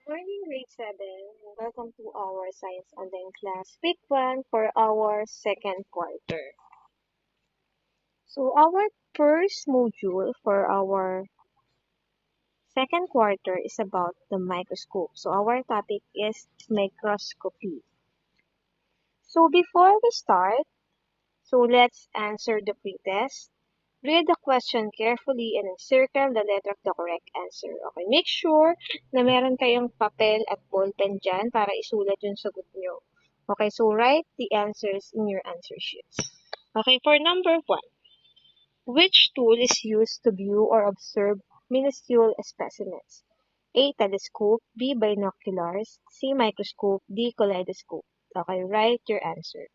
Morning, grade 7, and welcome to our Science Online class, week 1 for our second quarter. So, our first module for our second quarter is about the microscope. So, our topic is microscopy. So, before we start, let's answer the pre-test. Read the question carefully and encircle the letter of the correct answer. Okay, make sure na meron kayong papel at ballpen dyan para isulat yung sagot nyo. Okay, so write the answers in your answer sheets. Okay, for number 1, which tool is used to view or observe minuscule specimens? A. Telescope, B. Binoculars, C. Microscope, D. Kaleidoscope. Okay, write your answer.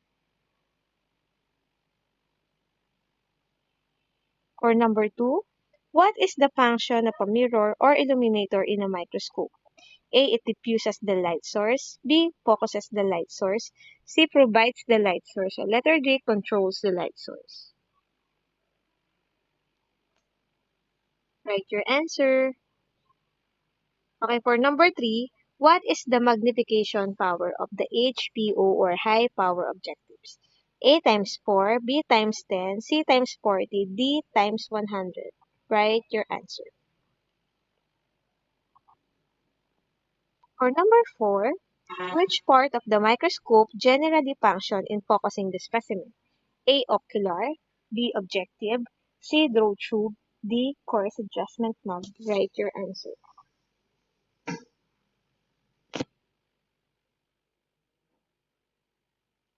For number 2, what is the function of a mirror or illuminator in a microscope? A. It diffuses the light source. B. Focuses the light source. C. Provides the light source. And letter D. Controls the light source. Write your answer. Okay, for number 3, what is the magnification power of the HPO or high power objectives? A times 4, B times 10, C times 40, D times 100. Write your answer. For number 4, which part of the microscope generally function in focusing the specimen? A. Ocular, B. Objective, C. Draw tube, D. Coarse adjustment knob. Write your answer.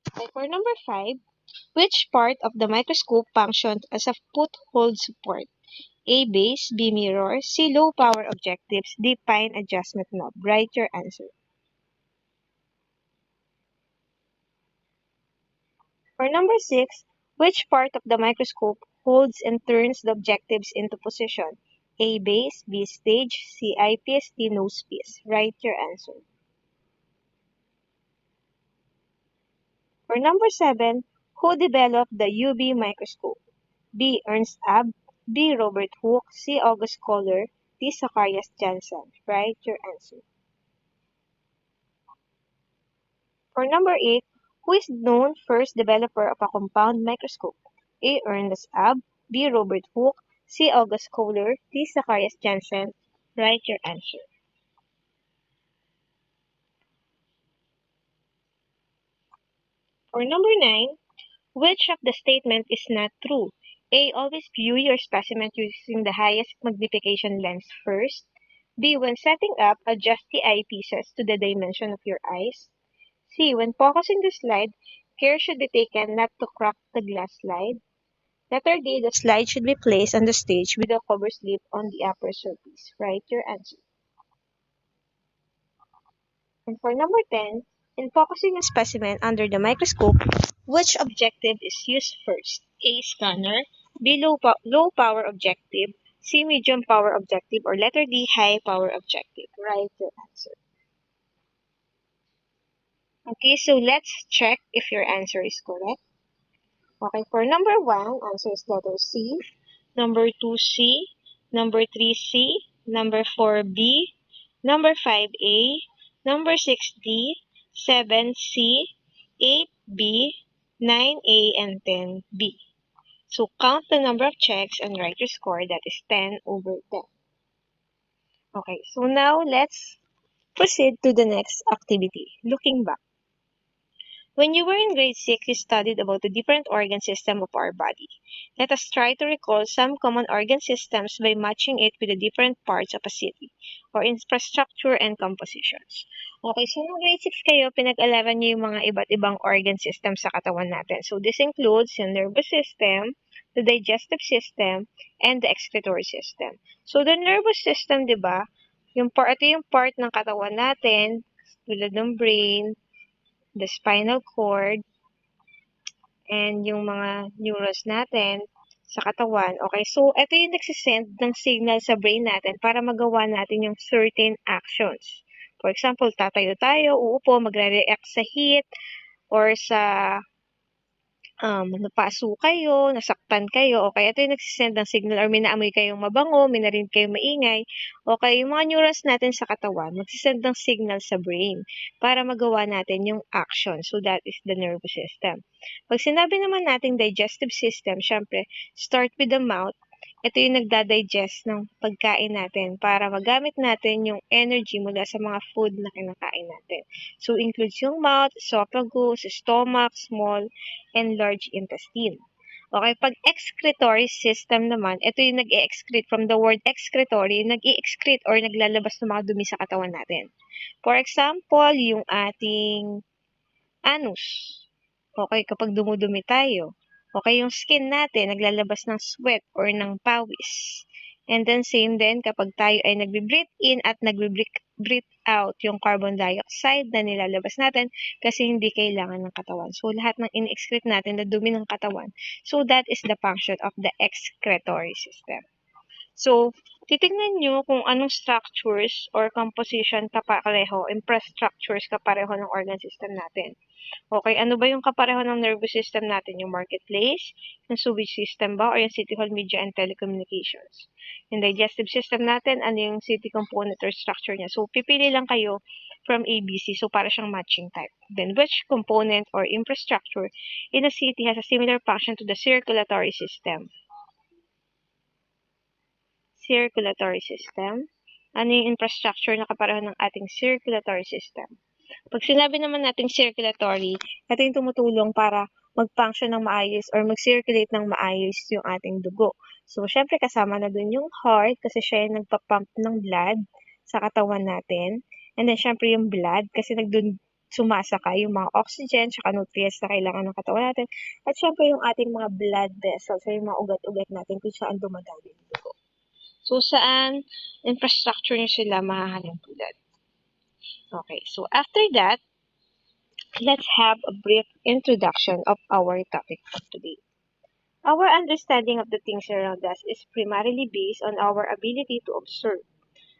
Okay, for number 5, which part of the microscope functions as a foothold support? A. Base, B. Mirror, C. Low power objectives, D. Fine adjustment knob. Write your answer. For number 6, which part of the microscope holds and turns the objectives into position? A. Base, B. Stage, C. Eyepiece, D. Nosepiece. Write your answer. For number 7, who developed the UV microscope? B. Ernst Abbe, B. Robert Hooke, C. August Kohler, D. Zacharias Janssen. Write your answer. For number 8, who is known first developer of a compound microscope? A. Ernst Abbe, B. Robert Hooke, C. August Kohler, D. Zacharias Janssen. Write your answer. For number 9, which of the statement is not true? A. Always view your specimen using the highest magnification lens first. B. When setting up, adjust the eyepieces to the dimension of your eyes. C. When focusing the slide, care should be taken not to crack the glass slide. Letter D. The slide should be placed on the stage with a cover slip on the upper surface. Write your answer. And for number 10, in focusing a specimen under the microscope, which objective is used first? A. Scanner, B. Low power objective, C. Medium power objective, or letter D. High power objective. Write your answer. Okay, so let's check if your answer is correct. Okay, for number 1, answer is letter C. Number 2, C. Number 3, C. Number 4, B. Number 5, A. Number 6, D. 7, C. 8, B. 9, A. And 10, B. So count the number of checks and write your score. That is 10 over 10. Okay, so now let's proceed to the next activity. Looking back. When you were in grade 6, you studied about the different organ system of our body. Let us try to recall some common organ systems by matching it with the different parts of a city, or infrastructure and compositions. Okay, so nung grade 6 kayo, pinag-alaman niyo yung mga iba't ibang organ system sa katawan natin. So this includes yung nervous system, the digestive system, and the excretory system. So the nervous system, di ba, ito yung part ng katawan natin, tulad ng brain, the spinal cord, and yung mga neurons natin sa katawan. Okay, so ito yung nagsisend ng signal sa brain natin para magawa natin yung certain actions. For example, tatayo tayo, uupo, magre-react sa heat, or sa napaso kayo, nasaktan kayo, o kaya ito yung nagsisend ng signal, or may naamoy kayong mabango, may narinig kayong maingay, o kaya yung mga neurons natin sa katawan, magsisend ng signal sa brain para magawa natin yung action. So, that is the nervous system. Pag sinabi naman nating digestive system, syempre, start with the mouth. Ito yung nagdadigest ng pagkain natin para magamit natin yung energy mula sa mga food na kinakain natin. So, includes yung mouth, esophagus, stomach, small, and large intestine. Okay, pag excretory system naman, ito yung nag-excrete from the word excretory, nag-excrete or naglalabas ng mga dumi sa katawan natin. For example, yung ating anus. Okay, kapag dumudumi tayo. Okay, yung skin natin, naglalabas ng sweat or ng pawis. And then, same din kapag tayo ay nagbe-breathe in at nagbe-breathe out yung carbon dioxide na nilalabas natin kasi hindi kailangan ng katawan. So, lahat ng in-excrete natin na dumi ng katawan. So, that is the function of the excretory system. So, titignan nyo kung anong structures or composition kapareho, infrastructures kapareho ng organ system natin. Okay, ano ba yung kapareho ng nervous system natin? Yung marketplace, yung sewage system ba, or yung city hall, media, and telecommunications? Yung digestive system natin, ano yung city component or structure niya? So, pipili lang kayo from ABC, so para siyang matching type. Then, which component or infrastructure in a city has a similar function to the circulatory system? Circulatory system. Ano yung infrastructure na kapareho ng ating circulatory system? Pag sinabi naman natin circulatory, ito yung tumutulong para mag-function ng maayos or mag-circulate ng maayos yung ating dugo. So, syempre kasama na dun yung heart kasi siya yung nagpa-pump ng blood sa katawan natin. And then, syempre yung blood kasi nagdun sumasaka yung mga oxygen tsaka nutrients na kailangan ng katawan natin. At syempre yung ating mga blood vessels o yung mga ugat-ugat natin kung saan dumadali yung dugo. So, saan infrastructure nyo sila mahahalintulad? Okay, so after that, let's have a brief introduction of our topic for today. Our understanding of the things around us is primarily based on our ability to observe.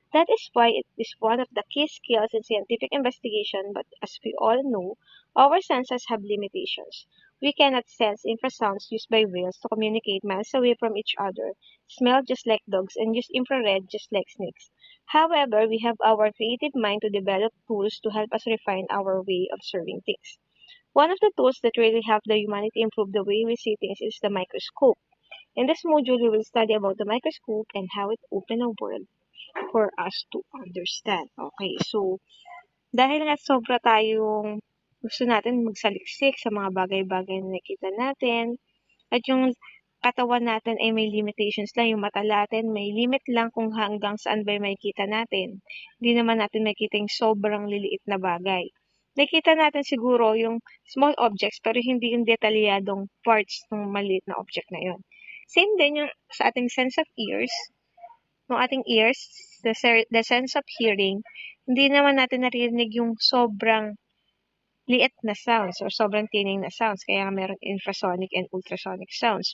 That is why it is one of the key skills in scientific investigation, but as we all know, our senses have limitations. We cannot sense infrasounds used by whales to communicate miles away from each other, smell just like dogs, and use infrared just like snakes. However, we have our creative mind to develop tools to help us refine our way of observing things. One of the tools that really help the humanity improve the way we see things is the microscope. In this module, we will study about the microscope and how it opened a world for us to understand. Okay, so, dahil nga sobra tayong gusto natin magsaliksik sa mga bagay-bagay na nakita natin, at yung katawan natin ay may limitations lang, yung mata natin may limit lang kung hanggang saan ba may makita natin. Hindi naman natin makita yung sobrang liliit na bagay. Nakita natin siguro yung small objects pero hindi yung detalyadong parts ng maliit na object na yun. Same din yung sa ating sense of ears, ng ating ears, the sense of hearing, hindi naman natin naririnig yung sobrang liit na sounds or sobrang tining na sounds. Kaya meron infrasonic and ultrasonic sounds.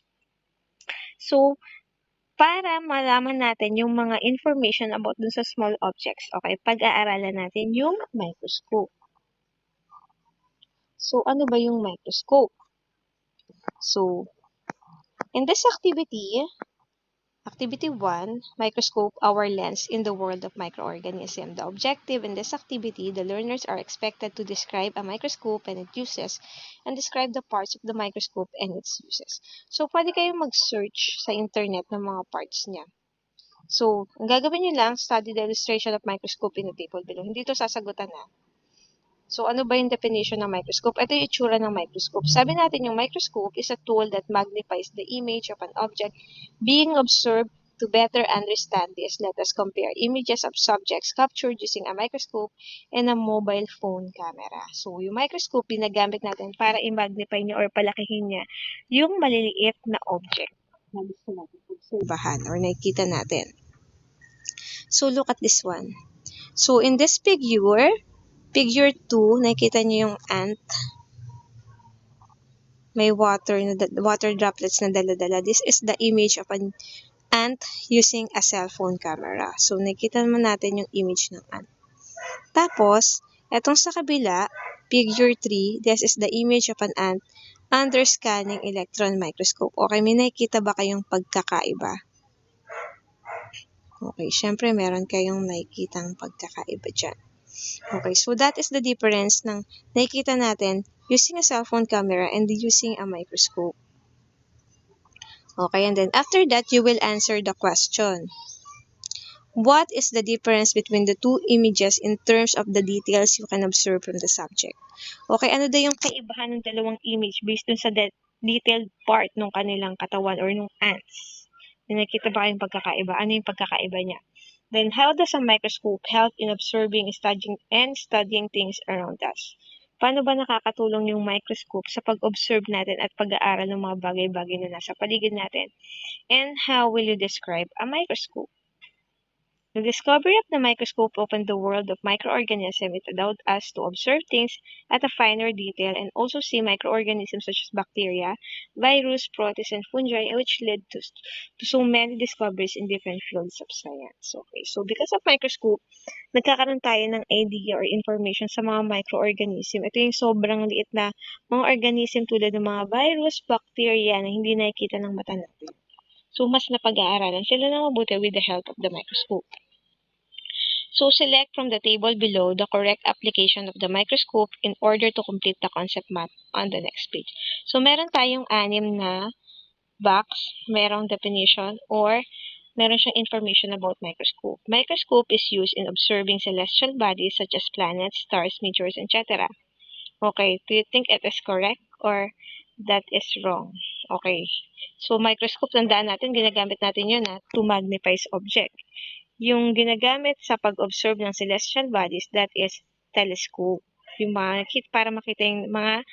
So, para malaman natin yung mga information about dun sa small objects, okay, pag-aaralan natin yung microscope. So, ano ba yung microscope? So, in this activity, Activity 1, Microscope, our lens in the world of microorganisms. The objective in this activity, the learners are expected to describe a microscope and its uses, and describe the parts of the microscope and its uses. So, pwede kayong mag-search sa internet ng mga parts niya. So, ang gagawin nyo lang, study the illustration of microscope in the table below. Hindi ito sasagutan na. So, ano ba yung definition ng microscope? Ito yung itsura ng microscope. Sabi natin yung microscope is a tool that magnifies the image of an object being observed. To better understand this, let us compare images of subjects captured using a microscope and a mobile phone camera. So, yung microscope, ginagamit natin para i-magnify niya or palakihin niya yung maliliit na object na gusto natin obserbahan or nakikita natin. So, look at this one. So, in this figure 2, nakikita niyo yung ant. May water droplets na dala-dala. This is the image of an ant using a cell phone camera. So, nakikita naman natin yung image ng ant. Tapos, etong sa kabila, figure 3, this is the image of an ant under scanning electron microscope. Okay, may nakikita ba kayong pagkakaiba? Okay, syempre meron kayong nakikitang pagkakaiba dyan. Okay, so that is the difference ng nakikita natin using a cellphone camera and using a microscope. Okay, and then after that, you will answer the question. What is the difference between the two images in terms of the details you can observe from the subject? Okay, ano daw yung kaibahan ng dalawang image based dun sa detailed part ng kanilang katawan or ng ants? Nakikita ba kayong pagkakaiba? Ano yung pagkakaiba niya? Then, how does a microscope help in observing, studying things around us? Paano ba nakakatulong yung microscope sa pag-observe natin at pag-aaral ng mga bagay-bagay na nasa paligid natin? And how will you describe a microscope? The discovery of the microscope opened the world of microorganisms. It allowed us to observe things at a finer detail and also see microorganisms such as bacteria, virus, protists, and fungi, which led to so many discoveries in different fields of science. Okay, so because of microscope, nagkakaroon tayo ng idea or information sa mga microorganism. Ito yung sobrang liit na mga organism tulad ng mga virus, bacteria na hindi nakikita ng mata natin. So, mas napag-aaralan sila na mabuti with the help of the microscope. So, select from the table below the correct application of the microscope in order to complete the concept map on the next page. So, meron tayong 6 na box, merong definition, or meron siyang information about microscope. Microscope is used in observing celestial bodies such as planets, stars, meteors, etc. Okay, do you think it is correct or that is wrong? Okay. So, microscope, tandaan natin, ginagamit natin yun to magnify object. Yung ginagamit sa pag-observe ng celestial bodies, that is telescope. Yung para makita yung mga,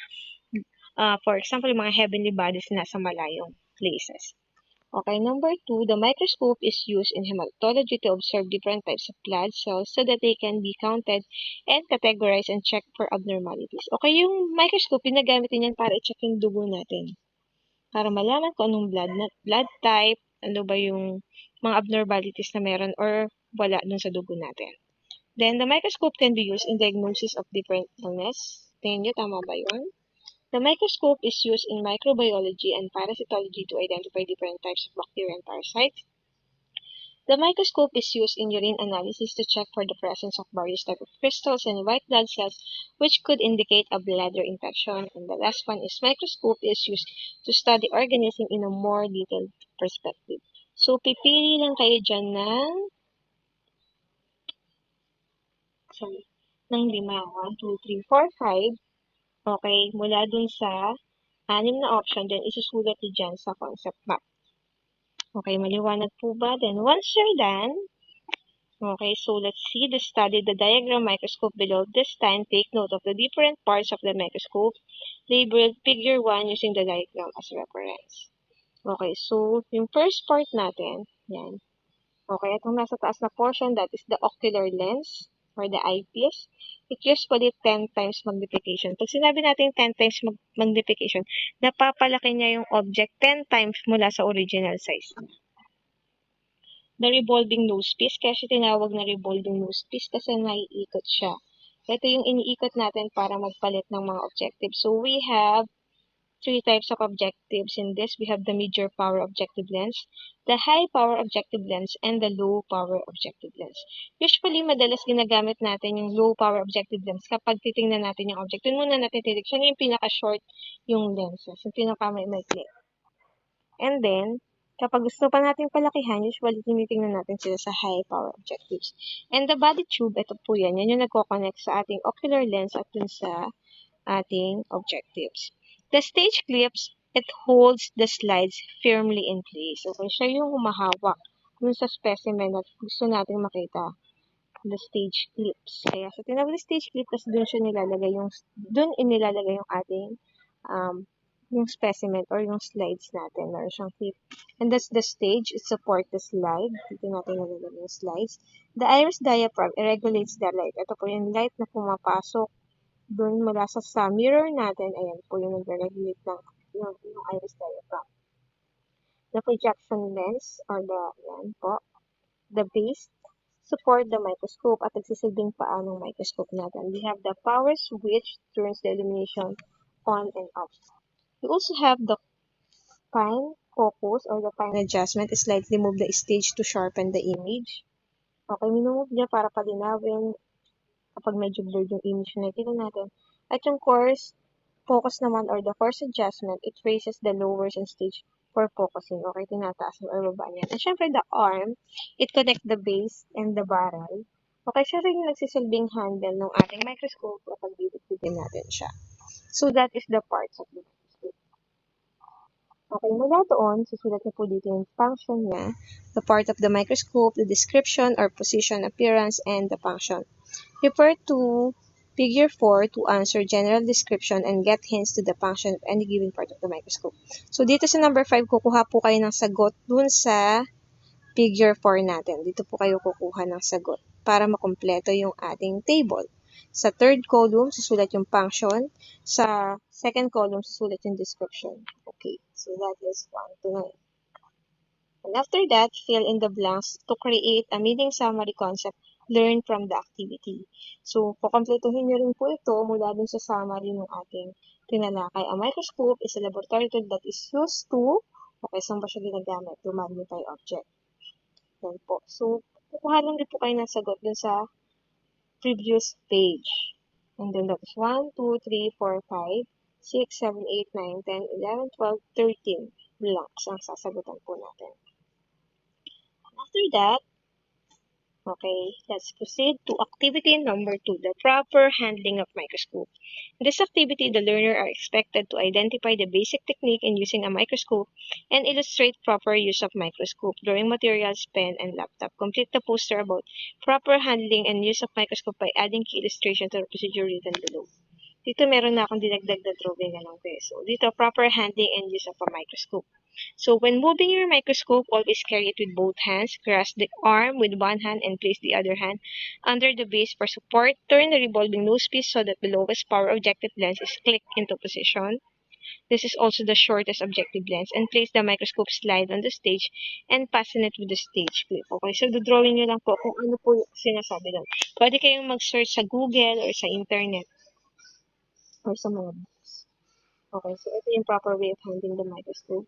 for example, yung mga heavenly bodies na nasa malayong places. Okay, number 2, the microscope is used in hematology to observe different types of blood cells so that they can be counted and categorized and checked for abnormalities. Okay, yung microscope, ginagamit din yan para i-check yung dugo natin. Para malaman kung anong blood type, ano ba yung mga abnormalities na meron or wala dun sa dugo natin. Then, the microscope can be used in diagnosis of different illness. Tingin nyo, tama ba yun? The microscope is used in microbiology and parasitology to identify different types of bacteria and parasites. The microscope is used in urine analysis to check for the presence of various types of crystals and white blood cells, which could indicate a bladder infection. And the last one is microscope is used to study organism in a more detailed perspective. So, pipili lang kayo dyan ng 5. 1, 2, 3, 4, 5. Okay, mula dun sa 6 na option, then isusulat nyo dyan sa concept map. Okay, maliwanag po ba? Then, once you're done, okay, so let's see the study the diagram microscope below. This time, take note of the different parts of the microscope labeled figure 1 using the diagram as reference. Okay, so yung first part natin, yan. Okay, itong nasa taas na portion, that is the ocular lens or the eyepiece. It usually 10 times magnification. Pag sinabi natin 10 times magnification, napapalaki niya yung object 10 times mula sa original size niya. The revolving nosepiece, kasi tinawag na revolving nosepiece kasi naiikot siya. Ito yung iniikot natin para magpalit ng mga objectives. So, we have 3 types of objectives in this. We have the major power objective lens, the high power objective lens, and the low power objective lens. Usually, madalas ginagamit natin yung low power objective lens kapag titingnan natin yung object. Doon muna natin titig. Siya yung pinaka-short yung lenses, yung pinaka-maikli. And then, kapag gusto pa natin palakihan, usually tinitingnan natin sila sa high power objectives. And the body tube, ito po yan. Yan yung nagko-connect sa ating ocular lens at dun sa ating objectives. The stage clips, it holds the slides firmly in place. Okay, siya yung humahawak dun sa specimen na gusto nating makita. The stage clips. Kaya sa tinawag na stage clip, kasi dun inilalagay yung ating yung specimen or yung slides natin. Meron siyang clip. And that's the stage. It supports the slide. Dito natin nalalagay yung slides. The iris diaphragm, it regulates the light. Ito po yung light na pumapasok doon mula sa mirror natin. Ayan po yung nag-regulate ng yung iris diaphragm. The projection lens or the base support the microscope at nagsisilbing paa ng microscope natin. We have the power switch turns the illumination on and off. We also have the fine focus or the fine adjustment. Slightly move the stage to sharpen the image. Okay, minumove niya para palinawin kapag medyo blurred yung image na nakikita natin. At yung coarse focus naman or the coarse adjustment, it raises the lowers and stage for focusing. Okay, tinataas mo or baba niyan. And syempre, the arm, it connect the base and the barrel. Okay, siya rin yung nagsisilbing handle ng ating microscope kapag bibigyan natin siya. So, that is the parts of the microscope. Okay, mula doon, susulat niyo po dito yung function niya, the part of the microscope, the description or position, appearance, and the function. Refer to Figure 4 to answer general description and get hints to the function of any given part of the microscope. So, dito sa number 5, kukuha po kayo ng sagot dun sa Figure 4 natin. Dito po kayo kukuha ng sagot para makumpleto yung ating table. Sa third column, susulat yung function. Sa second column, susulat yung description. Okay, so that is 1 to 9. And after that, fill in the blanks to create a meaning summary concept learned from the activity. So, kukompletuhin nyo rin po ito mula dun sa summary ng ating tinalakay. A microscope is a laboratory tool that is used to, okay, saan ba siya ginagamit? To magnify object. Yan po. So, kukuha lang din po kayo ng sagot dun sa previous page. And then that is 1, 2, 3, 4, 5, 6, 7, 8, 9, 10, 11, 12, 13 blanks ang sasagutan po natin. After that, okay, let's proceed to activity number 2, the proper handling of microscope. In this activity, the learner are expected to identify the basic technique in using a microscope and illustrate proper use of microscope, drawing materials, pen, and laptop. Complete the poster about proper handling and use of microscope by adding key illustration to the procedure written below. Dito meron na akong dinagdag na drawing ng peso. Dito, proper handling and use of a microscope. So, when moving your microscope, always carry it with both hands. Grasp the arm with one hand and place the other hand under the base for support. Turn the revolving nosepiece so that the lowest power objective lens is clicked into position. This is also the shortest objective lens. And place the microscope slide on the stage and fasten it with the stage clip. Okay, so drawing nyo lang po kung ano po yung sinasabi doon. Pwede kayong mag-search sa Google or sa internet or sa mga books. Okay, so ito yung proper way of handling the microscope.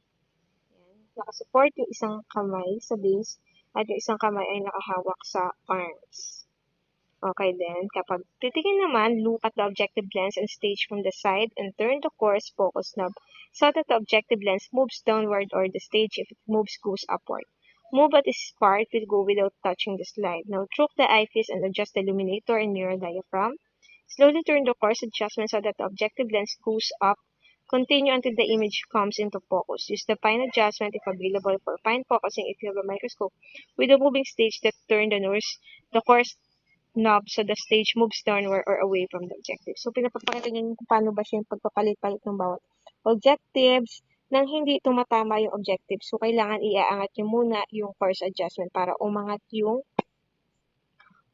Nakasupport yung isang kamay sa base at yung isang kamay ay nakahawak sa arms. Okay, then, kapag titingin naman, look at the objective lens and stage from the side and turn the coarse focus knob so that the objective lens moves downward or the stage, if it moves, goes upward. Move at this part will go without touching the slide. Now, choke the eyepiece and adjust the illuminator and mirror diaphragm. Slowly turn the coarse adjustment so that the objective lens goes up. Continue until the image comes into focus. Use the fine adjustment if available for fine focusing if you have a microscope with a moving stage that turn the coarse knob so the stage moves downward or away from the objective. So, pinapapakita nyo kung paano ba siya yung pagpapalit-palit ng bawat objectives nang hindi tumatama yung objective. So, kailangan iaangat nyo muna yung coarse adjustment para umangat yung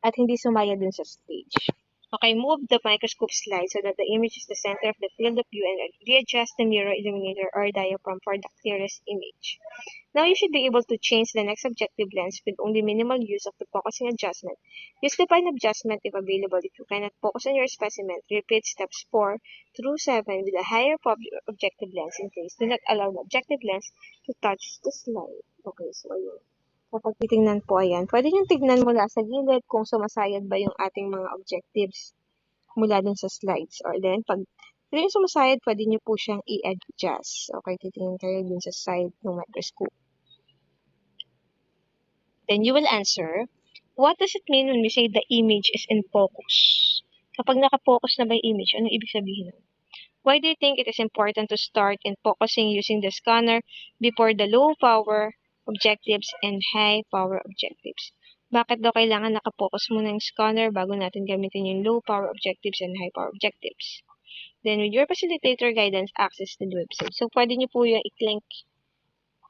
at hindi sumaya dun sa stage. Okay, move the microscope slide so that the image is the center of the field of view and readjust the mirror illuminator or diaphragm for the clearest image. Now you should be able to change the next objective lens with only minimal use of the focusing adjustment. Use the fine adjustment if available. If you cannot focus on your specimen, repeat steps 4 through 7 with a higher objective lens in case. Do not allow the objective lens to touch the slide. Okay, so ayun. Kapag titingnan po, ayan, pwede nyo tignan mula sa gilid kung sumasayad ba yung ating mga objectives mula dun sa slides. Or then, pag hindi nyo sumasayad, pwede nyo po siyang i-adjust. Okay, titingnan kayo dun sa side ng microscope. Then you will answer, what does it mean when we say the image is in focus? Kapag naka-focus na ba yung image, anong ibig sabihin nun? Why do you think it is important to start in focusing using the scanner before the low power objectives and high power objectives? Bakit daw kailangan nakapokus muna yung scanner bago natin gamitin yung low power objectives and high power objectives? Then with your facilitator guidance, access to the website. So pwede nyo po yung i-link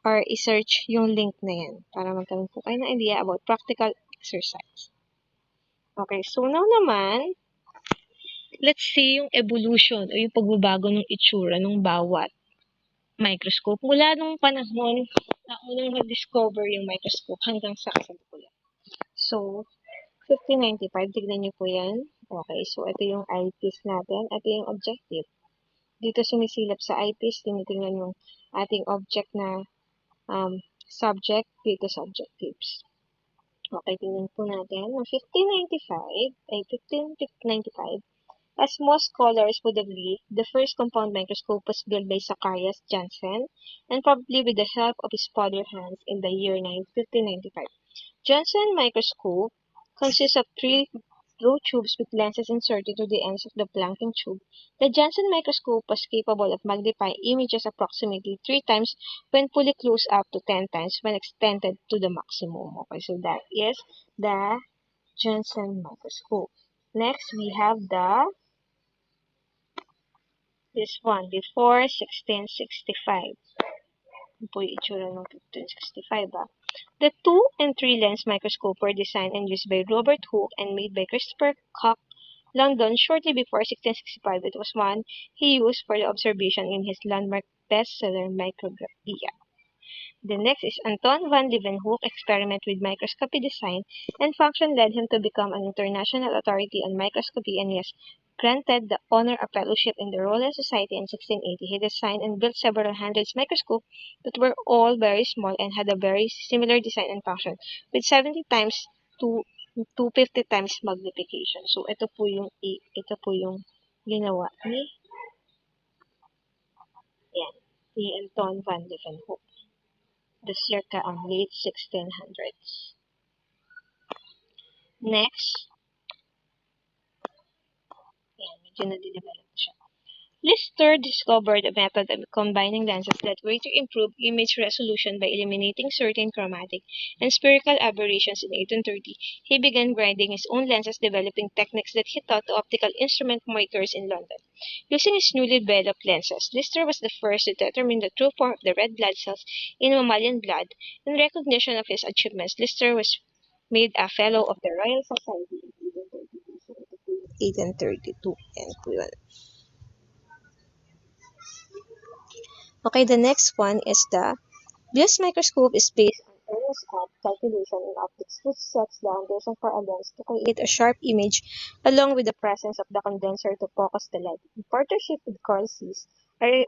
or i-search yung link na yan para magkaroon po kayo ng idea about practical exercise. Okay, so now naman, let's see yung evolution o yung pagbabago ng itsura ng bawat microscope mula nung panahon na unang na-discover yung microscope hanggang sa kasalukuyan. So, 1595, tignan niyo po yan. Okay, so ito yung eyepiece natin. Ito yung objective. dito sumisilap sa eyepiece, tinitingnan yung ating object na subject dito sa objectives. Okay, tingnan po natin. Noong 1595, as most scholars would agree, the first compound microscope was built by Zacharias Janssen, and probably with the help of his father Hans in the year 1595. Janssen microscope consists of three through tubes with lenses inserted to the ends of the blanking tube. The Janssen microscope was capable of magnifying images approximately 3 times when fully closed up to 10 times when extended to the maximum. Okay, so that is the Janssen microscope. Next, we have this one, before 1665. Ito po yung itsura ng 1565, The 2 and 3 lens microscope were designed and used by Robert Hooke and made by Christopher Cock, London, shortly before 1665. It was one he used for the observation in his landmark bestseller Micrographia. The next is Anton van Leeuwenhoek experiment with microscopy design and function led him to become an international authority on microscopy, and he was granted the honor of fellowship in the Royal Society in 1680. He designed and built several hundreds microscopes that were all very small and had a very similar design and function with 70 times to 250 times magnification. So ito po yung ginawa ni Anton van Leeuwenhoek, the circa ang late 1600s. Next, medyo na-develop siya. Lister discovered a method of combining lenses that way to improve image resolution by eliminating certain chromatic and spherical aberrations in 1830. He began grinding his own lenses, developing techniques that he taught to optical instrument makers in London. Using his newly developed lenses, Lister was the first to determine the true form of the red blood cells in mammalian blood. In recognition of his achievements, Lister was made a Fellow of the Royal Society in 1832. Yan po yun. Okay, the next one is the Bios microscope is based on Ernest Abbe calculation in optics, which sets the foundation for a lens to create a sharp image along with the presence of the condenser to focus the light. In partnership with Carl Zeiss, a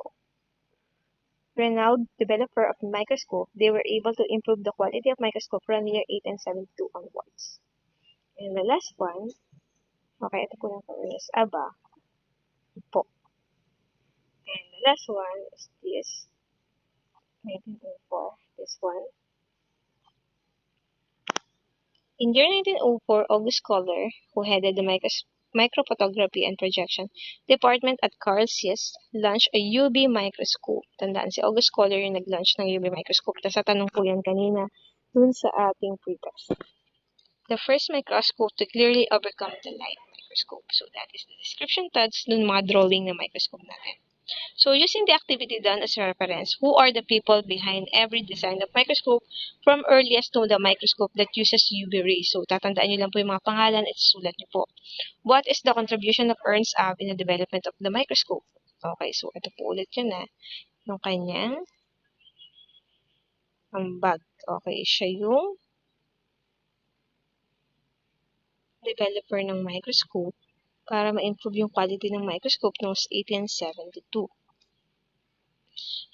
renowned developer of the microscope, they were able to improve the quality of microscope from year 1872 onwards. And the last one, okay, ito po lang for Ernest Abbe po. And the last one is this, 1904, this one. In year 1904, August Scalar, who headed the microphotography and projection department at Carl Zeiss, launched a UV microscope. Tandaan, si August Scalar yung nag-launch ng UV microscope. Tapos sa tanong po yan kanina dun sa ating pretest. The first microscope to clearly overcome the light microscope. So that is the description tags dun mga drawing ng microscope natin. So, using the activity done as reference, who are the people behind every design of microscope from earliest to the microscope that uses UV rays? So, tatandaan nyo lang po yung mga pangalan at sulat nyo po. What is the contribution of Ernst Abbe in the development of the microscope? Okay, so ito po ulit yun yung kanyang ambag. Okay, siya yung developer ng microscope para ma-improve yung quality ng microscope noong 1872.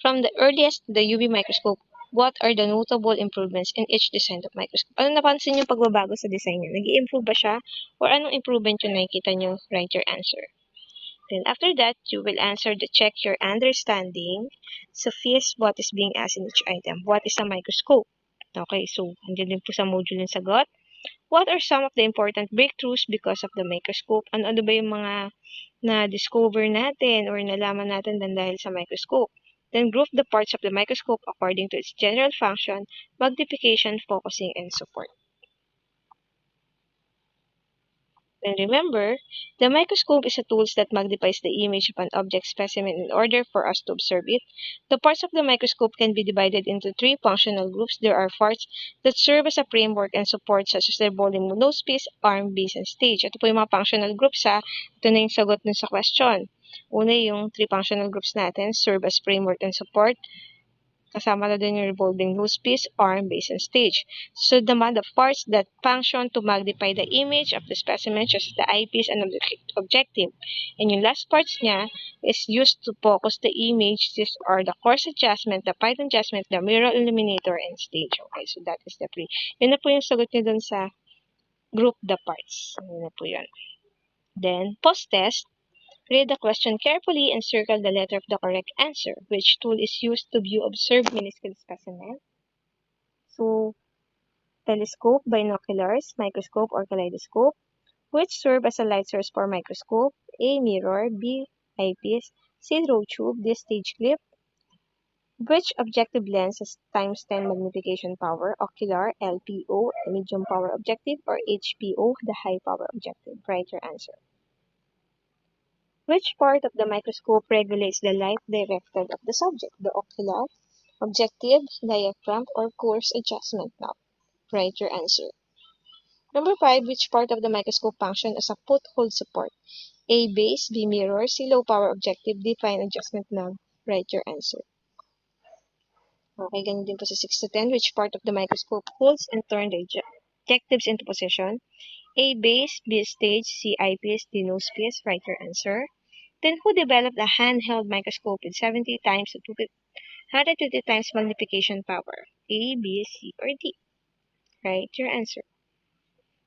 From the earliest, the UV microscope, what are the notable improvements in each design of microscope? Ano napansin yung pagbabago sa design niya? Nag-i-improve ba siya? Or anong improvement yung nakikita nyo? Write your answer. Then after that, you will answer the check your understanding. So first, what is being asked in each item? What is a microscope? Okay, so andyan din po sa module yung sagot. What are some of the important breakthroughs because of the microscope? Ano ba yung mga na-discover natin or nalaman natin dahil sa microscope? Then group the parts of the microscope according to its general function, magnification, focusing, and support. Then remember, the microscope is a tool that magnifies the image of an object specimen in order for us to observe it. The parts of the microscope can be divided into 3 functional groups. There are parts that serve as a framework and support, such as their volume, nosepiece, arm, base, and stage. Ito po yung mga functional groups Ito na yung sagot dun sa question. Una yung 3 functional groups natin, serve as framework and support. Kasama na din yung revolving nosepiece, arm, base, and stage. So naman, the parts that function to magnify the image of the specimen, such as the eyepiece and objective. And yung last parts niya is used to focus the image. These are the coarse adjustment, the fine adjustment, the mirror illuminator, and stage. Okay, so that is the three. Yun na po yung sagot niya dun sa group the parts. Yun na po yun. Then, post-test. Read the question carefully and circle the letter of the correct answer. Which tool is used to view observed minuscule specimen? So, telescope, binoculars, microscope, or kaleidoscope. Which serve as a light source for microscope? A. Mirror. B. Eyepiece. C. Draw tube. D. Stage clip. Which objective lens has times 10 magnification power? Ocular, LPO, medium power objective, or HPO, the high power objective? Write your answer. Which part of the microscope regulates the light directed of the subject? The ocular, objective, diaphragm, or coarse adjustment knob? Write your answer. Number 5, which part of the microscope function as a foothold support? A. Base, B. Mirror, C. Low power objective, D. Fine adjustment knob? Write your answer. Okay, ganun din po sa 6 to 10. Which part of the microscope holds and turns the objectives into position? A. Base, B. Stage, C. Eyepiece, D. Nosepiece? Write your answer. Then, who developed a handheld microscope with 70 times to 150 times magnification power? A, B, C, or D? Write your answer.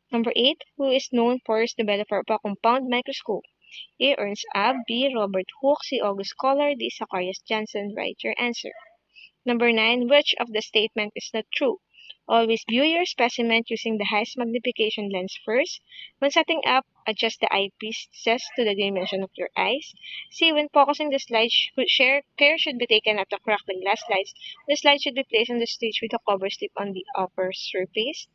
Number 8, who is known for his developer of a compound microscope? A. Ernst Abbe, B. Robert Hooke, C. August Scalar, D. Zacharias Janssen. Write your answer. Number 9, which of the statement is not true? Always view your specimen using the highest magnification lens first. When setting up, adjust the eyepieces to the dimension of your eyes. C. When focusing the slide, care should be taken not to crack the glass slides. The slide should be placed on the stage with a cover slip on the upper surface.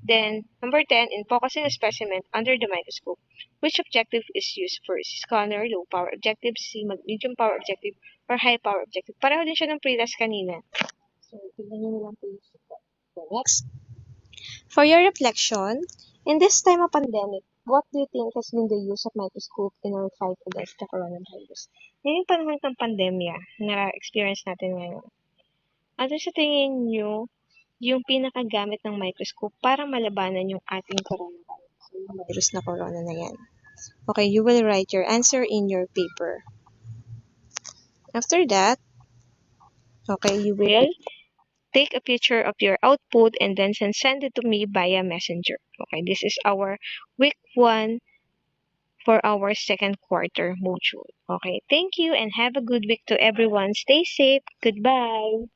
Then, number 10, in focusing a specimen under the microscope, which objective is used first? Scanner, low power objective, C, medium power objective, or high power objective? Pareho din siya ng previous kanina. So, tignan nyo lang po yung support. So, next. For your reflection, in this time of pandemic, what do you think has been the use of microscope in our fight against the coronavirus? Ngayong panahon ng pandemya na experience natin ngayon, ano sa tingin nyo yung pinakagamit ng microscope para malabanan yung ating coronavirus, yung virus na corona na yan? Okay, you will write your answer in your paper. After that, okay, you will take a picture of your output and then send it to me via messenger. Okay, this is our week 1 for our second quarter module. Okay, thank you and have a good week to everyone. Stay safe. Goodbye.